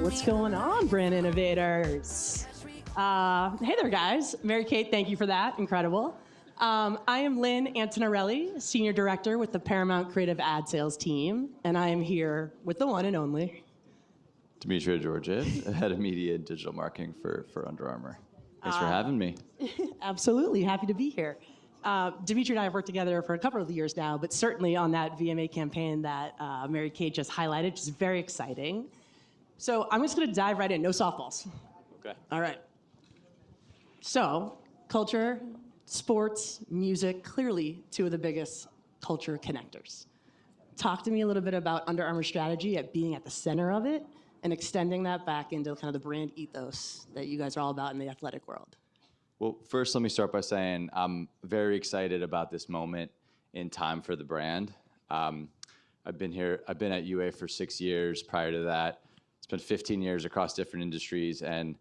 What's going on, brand innovators? Hey there, guys. Mary Kate, thank you for that. Incredible. I am Lynne Antinarelli, Senior Director with the Paramount Creative Ad Sales team, and I am here with the one and only Dimitrija, Georgiev, Head of Media and Digital Marketing for Under Armour. Thanks for having me. Absolutely. Happy to be here. Dimitri and I have worked together for a couple of years now, but certainly on that VMA campaign that Mary Kate just highlighted, which is very exciting. So I'm just going to dive right in. No softballs. Okay. All right. So culture, sports, music, clearly two of the biggest culture connectors. Talk to me a little bit about Under Armour's strategy at being at the center of it and extending that back into kind of the brand ethos that you guys are all about in the athletic world. Well, first, let me start by saying I'm very excited about this moment in time for the brand. I've been at UA for 6 years. Prior to that, spent 15 years across different industries, and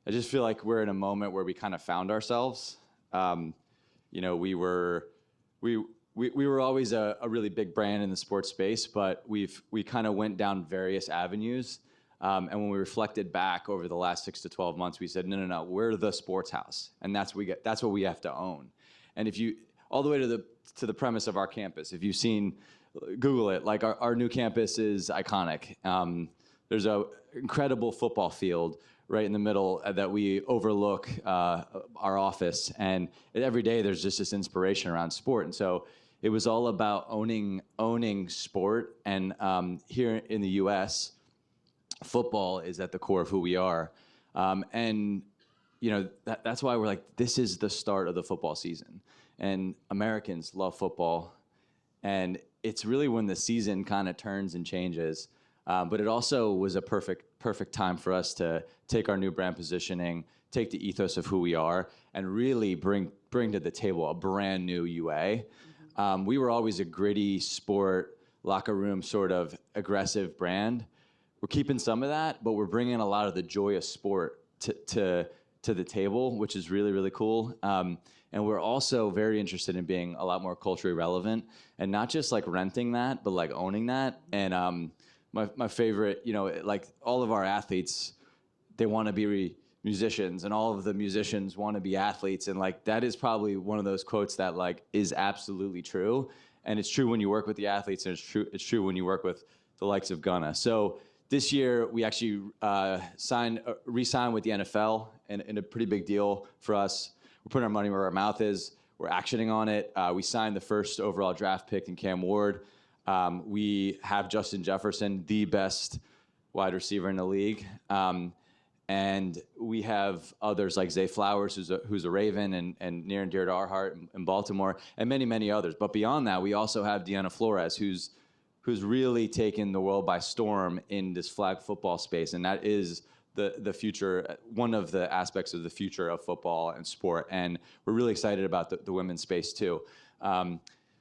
I just feel like we're in a moment where we kind of found ourselves. We were always a really big brand in the sports space, but we kind of went down various avenues. And when we reflected back over the last 6 to 12 months, we said, no, we're the sports house, and that's what we have to own. And if you all the way to the premise of our campus, if you've seen, Google it. Like our new campus is iconic. There's an incredible football field right in the middle that we overlook our office, and every day there's just this inspiration around sport. And so it was all about owning sport. And here in the U.S., football is at the core of who we are. And that's why we're like, this is the start of the football season. And Americans love football. And it's really when the season kind of turns and changes. But it also was a perfect time for us to take our new brand positioning, take the ethos of who we are, and really bring to the table a brand new UA. We were always a gritty sport, locker room sort of aggressive brand. We're keeping some of that, but we're bringing a lot of the joy of sport to the table, which is really, really cool. And we're also very interested in being a lot more culturally relevant, and not just like renting that, but like owning that. And my favorite, like all of our athletes, they want to be musicians, and all of the musicians want to be athletes. And like that is probably one of those quotes that like is absolutely true. And it's true when you work with the athletes, and it's true when you work with the likes of Gunna. So this year, we actually re-signed with the NFL, and a pretty big deal for us. We're putting our money where our mouth is. We're actioning on it. We signed the first overall draft pick in Cam Ward. We have Justin Jefferson, the best wide receiver in the league. And we have others like Zay Flowers, who's a Raven and near and dear to our heart in Baltimore, and many, many others. But beyond that, we also have Deanna Flores, who's really taken the world by storm in this flag football space. And that is the future, one of the aspects of the future of football and sport. And we're really excited about the women's space too.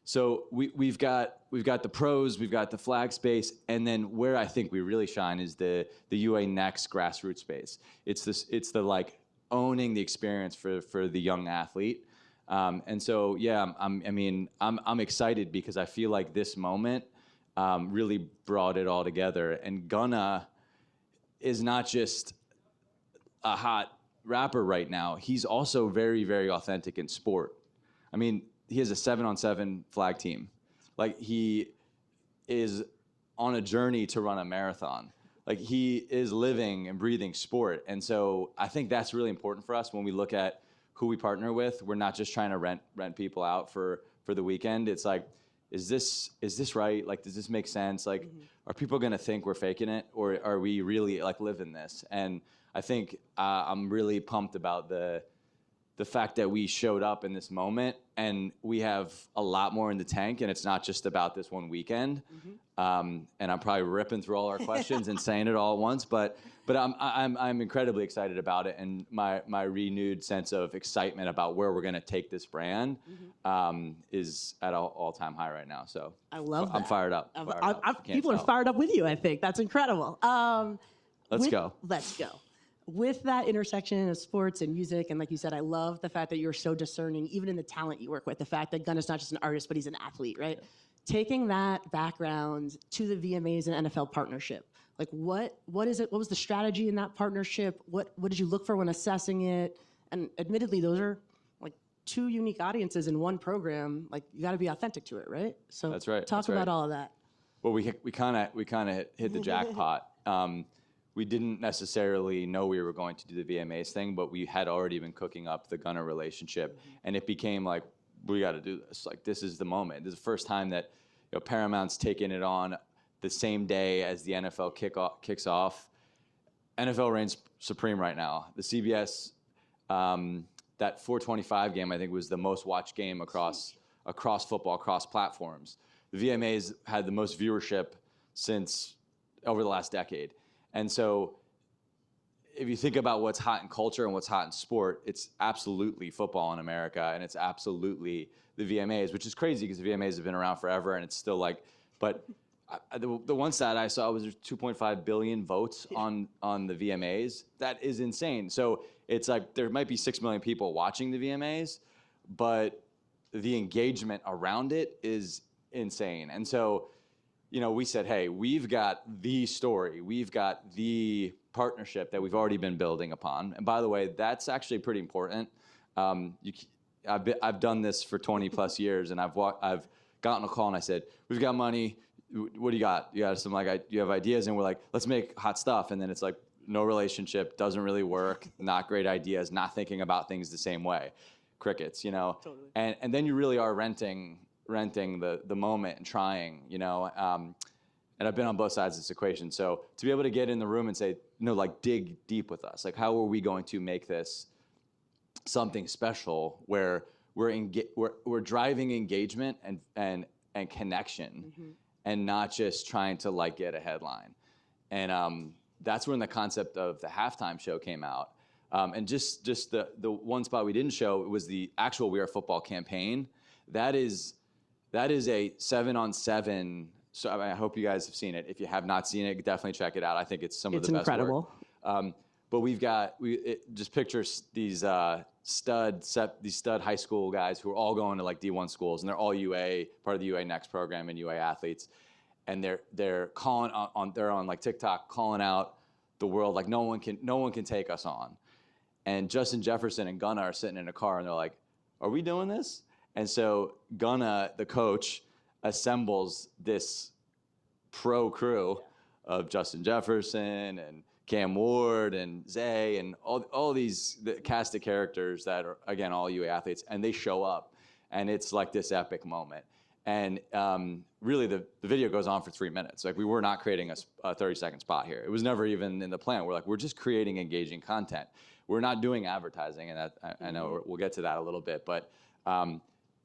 So we've got the pros, we've got the flag space, and then where I think we really shine is the UA Next grassroots space. It's the like owning the experience for the young athlete. And so yeah, I'm excited because I feel like this moment really brought it all together. And Gunna is not just a hot rapper right now. He's also very, very authentic in sport. I mean, he has a 7-on-7 flag team. Like, he is on a journey to run a marathon. Like, he is living and breathing sport. And so I think that's really important for us when we look at who we partner with. We're not just trying to rent people out for the weekend. It's like, is this right? Like, does this make sense? Like, are people going to think we're faking it, or are we really like living this? And I think I'm really pumped about the fact that we showed up in this moment, and we have a lot more in the tank, and it's not just about this one weekend. And I'm probably ripping through all our questions and saying it all at once, but I'm incredibly excited about it, and my renewed sense of excitement about where we're going to take this brand is at an all-time high right now. So I love that. I'm fired up. People are fired up with you, I think. That's incredible. Let's go. Let's go. With that intersection of sports and music, and like you said, I love the fact that you're so discerning, even in the talent you work with, the fact that Gunna's not just an artist, but he's an athlete, right? taking that background to the VMAs and NFL partnership, like what is it? What was the strategy in that partnership? What did you look for when assessing it? And admittedly, those are like two unique audiences in one program. Like you got to be authentic to it, right? So That's right. Talk about all of that. Well, we kind of hit the jackpot. We didn't necessarily know we were going to do the VMAs thing, but we had already been cooking up the Gunnar relationship, and it became like, we got to do this. Like, this is the moment. This is the first time that Paramount's taken it on the same day as the NFL kicks off. NFL reigns supreme right now. The CBS, that 425 game, I think, was the most watched game across football, across platforms. The VMAs had the most viewership since over the last decade. And so if you think about what's hot in culture and what's hot in sport, it's absolutely football in America, and it's absolutely the VMAs, which is crazy because the VMAs have been around forever, and it's still like, but the one stat I saw was there's 2.5 billion votes on the VMAs. That is insane. So it's like there might be 6 million people watching the VMAs, but the engagement around it is insane. And so, we said, hey, we've got the story. We've got the partnership that we've already been building upon. And by the way, that's actually pretty important. I've done this for 20 plus years, and I've gotten a call and I said, we've got money. What do you got? You got some you have ideas? And we're like, let's make hot stuff. And then it's like, no relationship, doesn't really work, not great ideas, not thinking about things the same way. Crickets, Totally. And then you really are renting the moment and trying, and I've been on both sides of this equation. So to be able to get in the room and say, dig deep with us. Like, how are we going to make this something special where we're driving engagement and connection, and not just trying to get a headline. And that's when the concept of the halftime show came out. And just the one spot we didn't show was the actual We Are Football campaign. That is a 7-on-7. So I hope you guys have seen it. If you have not seen it, definitely check it out. I think it's some of the best work. It's incredible. But just picture these stud high school guys who are all going to D1 schools, and they're all UA, part of the UA Next program, and UA athletes. And they're calling they're on TikTok, calling out the world like no one can take us on. And Justin Jefferson and Gunnar are sitting in a car, and they're like, "Are we doing this?" And so Gunnar, the coach, assembles this pro crew of Justin Jefferson and Cam Ward and Zay and all the cast of characters that are, again, all UA athletes, and they show up, and it's like this epic moment. And really, the video goes on for 3 minutes. We were not creating a 30-second spot here. It was never even in the plan. We're just creating engaging content. We're not doing advertising, and that, I know we'll get to that a little bit, but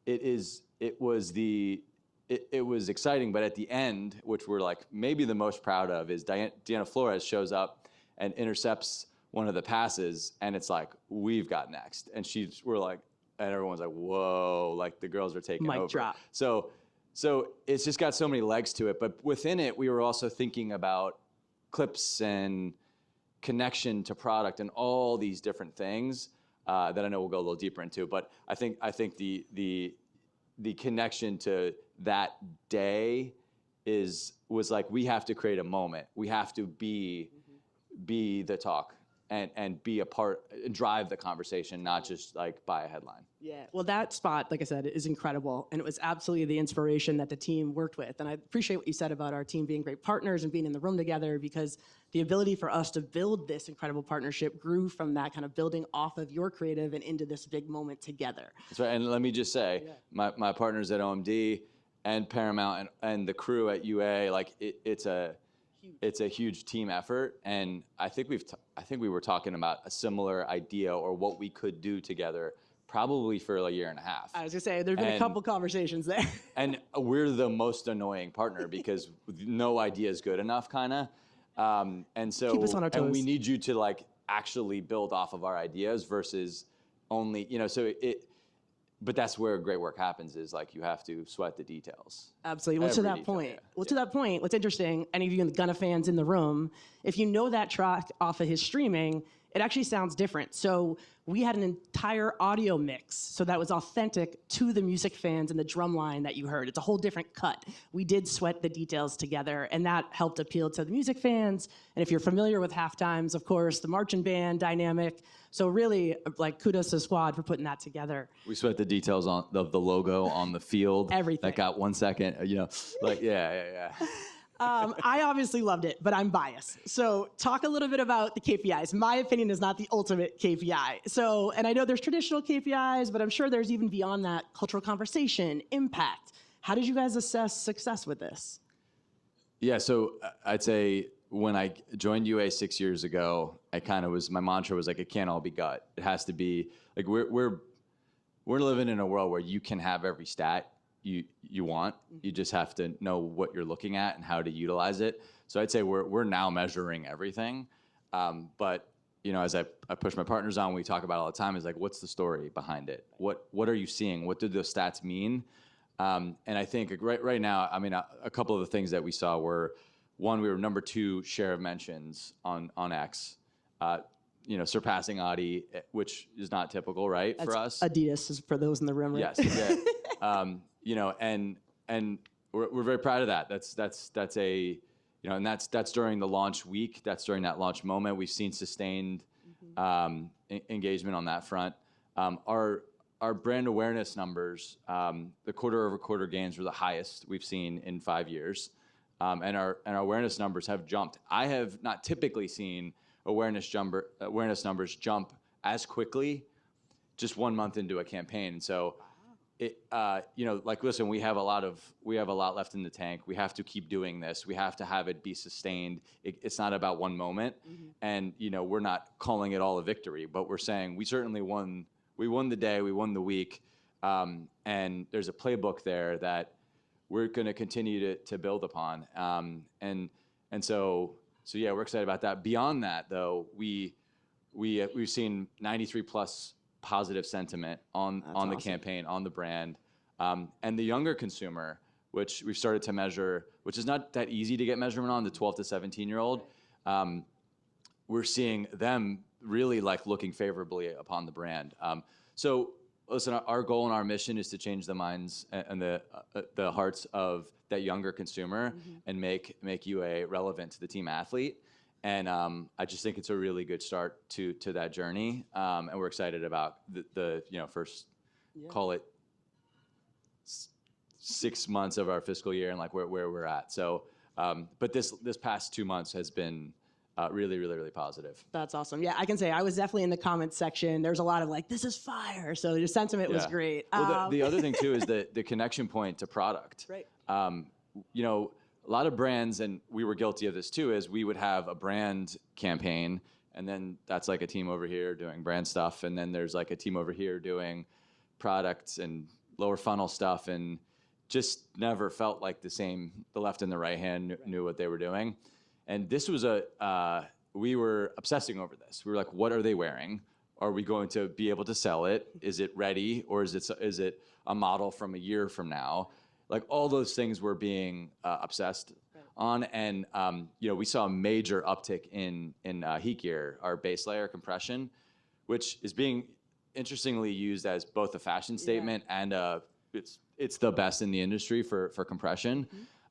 it was exciting. But at the end, which we're maybe the most proud of, is Deanna Flores shows up and intercepts one of the passes, and it's we've got next. And and everyone's like, whoa, the girls are taking over. Mic drop. So it's just got so many legs to it. But within it, we were also thinking about clips and connection to product and all these different things that I know we'll go a little deeper into. But I think the connection to that day was we have to create a moment. We have to be the talk and be a part and drive the conversation, not just buy a headline. Yeah, well, that spot, like I said, is incredible, and it was absolutely the inspiration that the team worked with. And I appreciate what you said about our team being great partners and being in the room together, because the ability for us to build this incredible partnership grew from that kind of building off of your creative and into this big moment together. That's right. And let me just say, my partners at OMD and Paramount and the crew at UA, it's a huge team effort, and I think we were talking about a similar idea or what we could do together, probably for a year and a half. I was gonna say there've been a couple conversations there. And we're the most annoying partner because no idea is good enough, kind of. And so keep us on our toes. And we need you to actually build off of our ideas versus only But that's where great work happens, is you have to sweat the details. Absolutely. Well, to that point, what's interesting, any of you Gunna fans in the room, if you know that track off of his streaming, it actually sounds different. So we had an entire audio mix, so that was authentic to the music fans and the drum line that you heard. It's a whole different cut. We did sweat the details together, and that helped appeal to the music fans. And if you're familiar with halftimes, of course, the marching band dynamic. So really, like, kudos to Squad for putting that together. We sweat the details of the logo on the field. Everything. That got 1 second, yeah. I obviously loved it, but I'm biased. So talk a little bit about the KPIs. My opinion is not the ultimate KPI. So, and I know there's traditional KPIs, but I'm sure there's even beyond that, cultural conversation, impact. How did you guys assess success with this? Yeah, so I'd say when I joined UA 6 years ago, my mantra was like, it can't all be gut. It has to be like we're living in a world where you can have every stat you want. You just have to know what you're looking at and how to utilize it. So I'd say we're now measuring everything. But as I push my partners on, we talk about it all the time, is like, what's the story behind it? What are you seeing? What do those stats mean? And I think right now, I mean, a couple of the things that we saw were, one, we were number 2 share of mentions on X, surpassing Audi, which is not typical, right? That's for us. Adidas is for those in the room, right? Yes. Yeah. And we're very proud of that. That's a, and that's during the launch week. That's during that launch moment. We've seen sustained engagement on that front. Our brand awareness numbers, the quarter-over-quarter gains were the highest we've seen in 5 years, and our awareness numbers have jumped. I have not typically seen awareness numbers jump as quickly just 1 month into a campaign. And so, listen, we have a lot left in the tank. We have to keep doing this. We have to have it be sustained. It's not about one moment, and we're not calling it all a victory, but we're saying we certainly won. We won the day, we won the week, and there's a playbook there that we're going to continue to build upon. So yeah, we're excited about that. Beyond that, though, we've seen 93 plus positive sentiment on the awesome. campaign, on the brand, and the younger consumer, which we've started to measure, which is not that easy to get measurement on, the 12 to 17-year-old. We're seeing them really looking favorably upon the brand. So listen, our goal and our mission is to change the minds and the hearts of that younger consumer and make UA relevant to the team athlete. And I just think it's a really good start to that journey. And we're excited about the first, call it 6 months of our fiscal year and where we're at. So, but this past 2 months has been really, really, really positive. That's awesome. Yeah, I can say I was definitely in the comments section. There's a lot of this is fire. So your sentiment was great. Well, the other thing too is the connection point to product. Right. A lot of brands, and we were guilty of this too, is we would have a brand campaign, and then that's a team over here doing brand stuff, and then there's a team over here doing products and lower funnel stuff, and just never felt like the same. The left and the right hand knew what they were doing. And this was we were obsessing over this. We were like, what are they wearing? Are we going to be able to sell it? Is it ready? Or is it a model from a year from now? All those things were being obsessed on. And, we saw a major uptick in heat gear, our base layer compression, which is being interestingly used as both a fashion statement and it's the best in the industry for compression.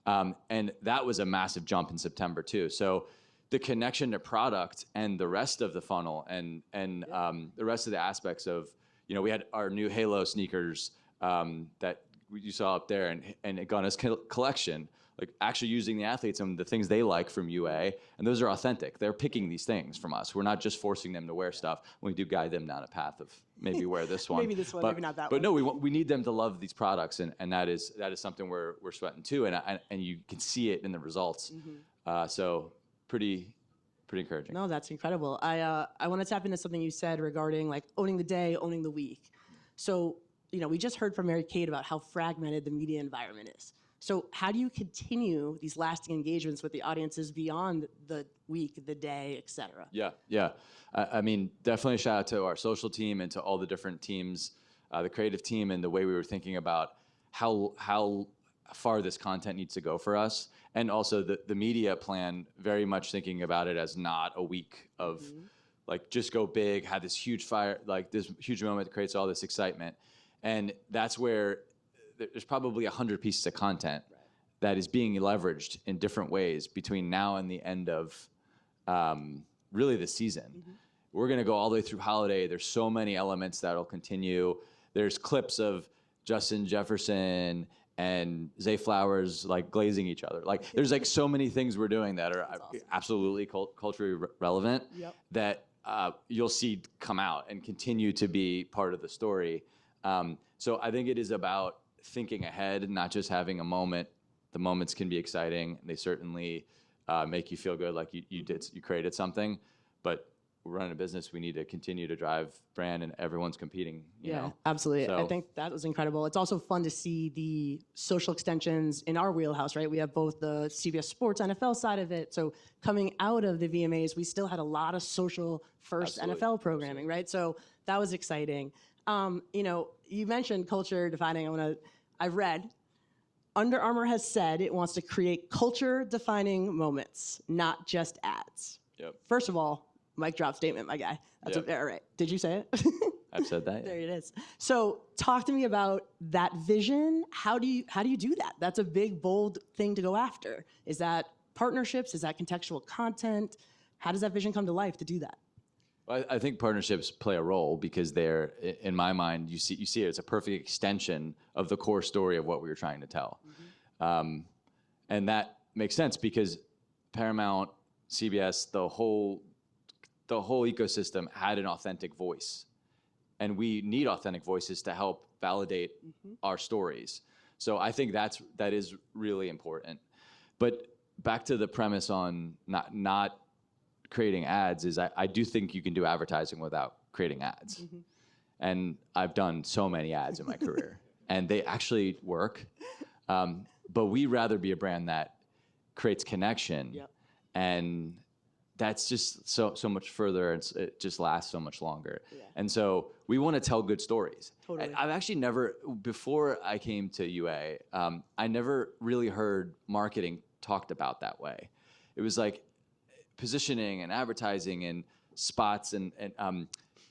And that was a massive jump in September too. So the connection to product and the rest of the funnel and the rest of the aspects of, we had our new Halo sneakers that you saw up there and Gunna's collection, actually using the athletes and the things they like from UA. And those are authentic. They're picking these things from us. We're not just forcing them to wear stuff. We do guide them down a path of maybe wear this one. Maybe this one, maybe not that but one. But no, we need them to love these products. And that is something we're sweating too. And you can see it in the results. So pretty encouraging. No, that's incredible. I want to tap into something you said regarding owning the day, owning the week. So, we just heard from Mary Kate about how fragmented the media environment is. So how do you continue these lasting engagements with the audiences beyond the week, the day, et cetera? Yeah. I mean, definitely a shout out to our social team and to all the different teams, the creative team, and the way we were thinking about how far this content needs to go for us. And also the media plan, very much thinking about it as not a week of like just go big, have this huge fire, like this huge moment that creates all this excitement. And that's where there's probably 100 pieces of content that is being leveraged in different ways between now and the end of really the season. We're going to go all the way through holiday. There's so many elements that'll continue. There's clips of Justin Jefferson and Zay Flowers like glazing each other. Like there's like so many things we're doing that are awesome. Absolutely culturally relevant that you'll see come out and continue to be part of the story. So I think it is about thinking ahead, not just having a moment. The moments can be exciting. They certainly make you feel good, like you created something. But we're running a business. We need to continue to drive brand, and everyone's competing. You know? Absolutely. So, I think that was incredible. It's also fun to see the social extensions in our wheelhouse, right? We have both the CBS Sports NFL side of it. So coming out of the VMAs, we still had a lot of social first NFL programming, right? So that was exciting. You mentioned culture defining. I've read Under Armour has said it wants to create culture defining moments, not just ads. Yep. First of all, mic drop statement, my guy. That's all right. Did you say it? I've said that. There it is. So talk to me about that vision. How do you do that? That's a big, bold thing to go after. Is that partnerships? Is that contextual content? How does that vision come to life to do that? Well, I think partnerships play a role because they're, in my mind, you see it as a perfect extension of the core story of what we were trying to tell. And that makes sense because Paramount, CBS, the whole ecosystem had an authentic voice. And we need authentic voices to help validate our stories. So I think that is really important. But back to the premise on not creating ads is I do think you can do advertising without creating ads. And I've done so many ads in my career. And they actually work. But we'd rather be a brand that creates connection. And that's just so much further. It just lasts so much longer. And so we want to tell good stories. Totally. I've actually never, before I came to UA, I never really heard marketing talked about that way. It was like positioning and advertising and spots and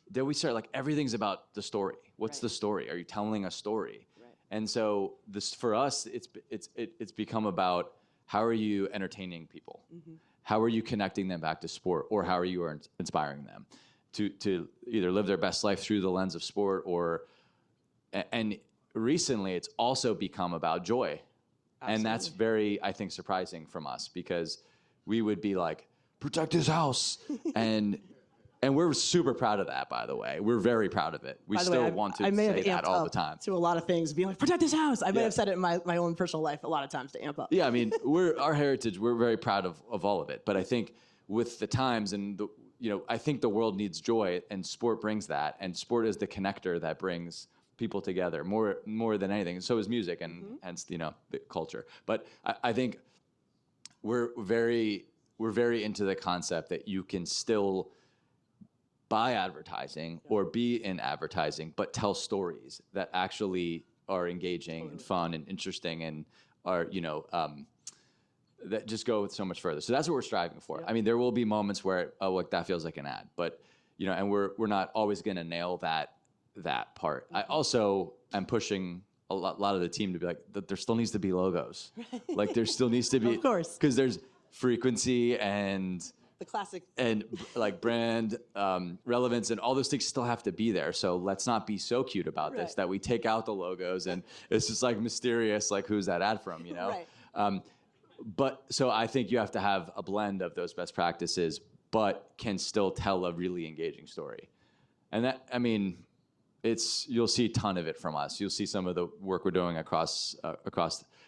then we start like everything's about the story. What's the story? Are you telling a story? And so this for us, it's become about how are you entertaining people? How are you connecting them back to sport, or how are you inspiring them to either live their best life through the lens of sport, and recently it's also become about joy. Absolutely. And that's very, I think, surprising from us because we would be like, protect his house. And we're super proud of that, by the way. We're very proud of it. We still want to say that all the time. To a lot of things, being like, protect this house. I may have said it in my own personal life a lot of times to amp up. Yeah, I mean, our heritage, we're very proud of all of it. But I think with the times and, I think the world needs joy, and sport brings that. And sport is the connector that brings people together more than anything. And so is music and hence, the culture. But I think we're very into the concept that you can still buy advertising or be in advertising, but tell stories that actually are engaging and fun and interesting and are, that just go so much further. So that's what we're striving for. I mean, there will be moments where, look, that feels like an ad, but, and we're not always going to nail that part. I also am pushing a lot of the team to be like, there still needs to be logos. Like there still needs to be, of course, because there's frequency and the classic and like brand relevance and all those things still have to be there. So let's not be so cute about this that we take out the logos and it's just like mysterious, like who's that ad from, But so I think you have to have a blend of those best practices, but can still tell a really engaging story. And that, I mean, you'll see a ton of it from us. You'll see some of the work we're doing across.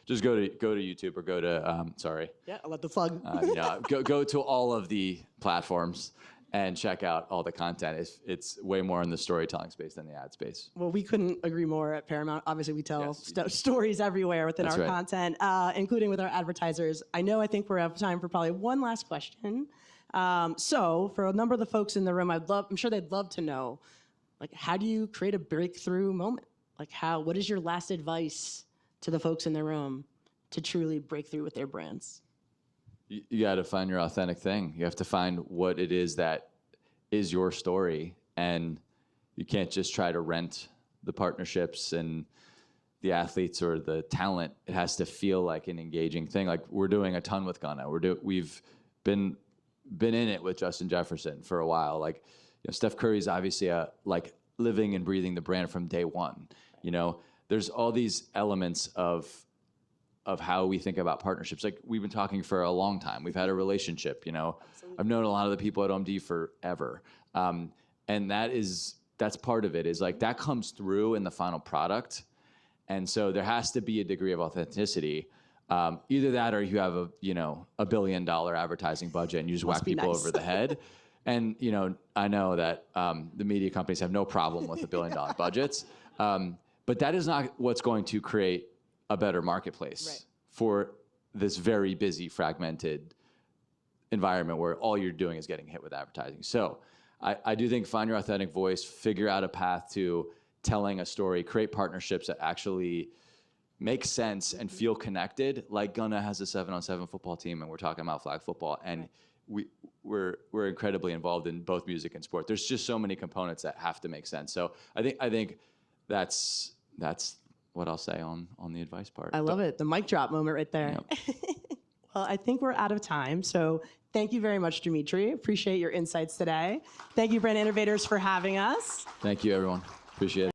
Just go to YouTube or go to sorry. Yeah, I'll let the plug. Go to all of the platforms and check out all the content. It's way more in the storytelling space than the ad space. Well, we couldn't agree more at Paramount. Obviously, we tell stories everywhere within our content, including with our advertisers. I think we're out of time for probably one last question. So for a number of the folks in the room, I'm sure they'd love to know, like, how do you create a breakthrough moment? Like, what is your last advice to the folks in the room to truly break through with their brands? You got to find your authentic thing. You have to find what it is that is your story, and you can't just try to rent the partnerships and the athletes or the talent. It has to feel like an engaging thing. Like we're doing a ton with Gunna. We've been in it with Justin Jefferson for a while. Like, you know, Steph Curry's obviously like living and breathing the brand from day one. You know, there's all these elements of how we think about partnerships. Like we've been talking for a long time. We've had a relationship, you know. Absolutely. I've known a lot of the people at OMD forever. And that's part of it, is like that comes through in the final product. And so there has to be a degree of authenticity. Either that or you have a $1 billion advertising budget and you just whack people over the head. And, you know, I know that the media companies have no problem with $1 billion budgets. But that is not what's going to create a better marketplace for this very busy, fragmented environment where all you're doing is getting hit with advertising. So I do think find your authentic voice, figure out a path to telling a story, create partnerships that actually make sense and feel connected. Like Gunna has a 7-on-7 football team, and we're talking about flag football, and we're incredibly involved in both music and sport. There's just so many components that have to make sense. So I think that's what I'll say on the advice part. I love it. The mic drop moment right there. Yep. Well, I think we're out of time. So thank you very much, Dimitri. Appreciate your insights today. Thank you, Brand Innovators, for having us. Thank you, everyone. Appreciate it.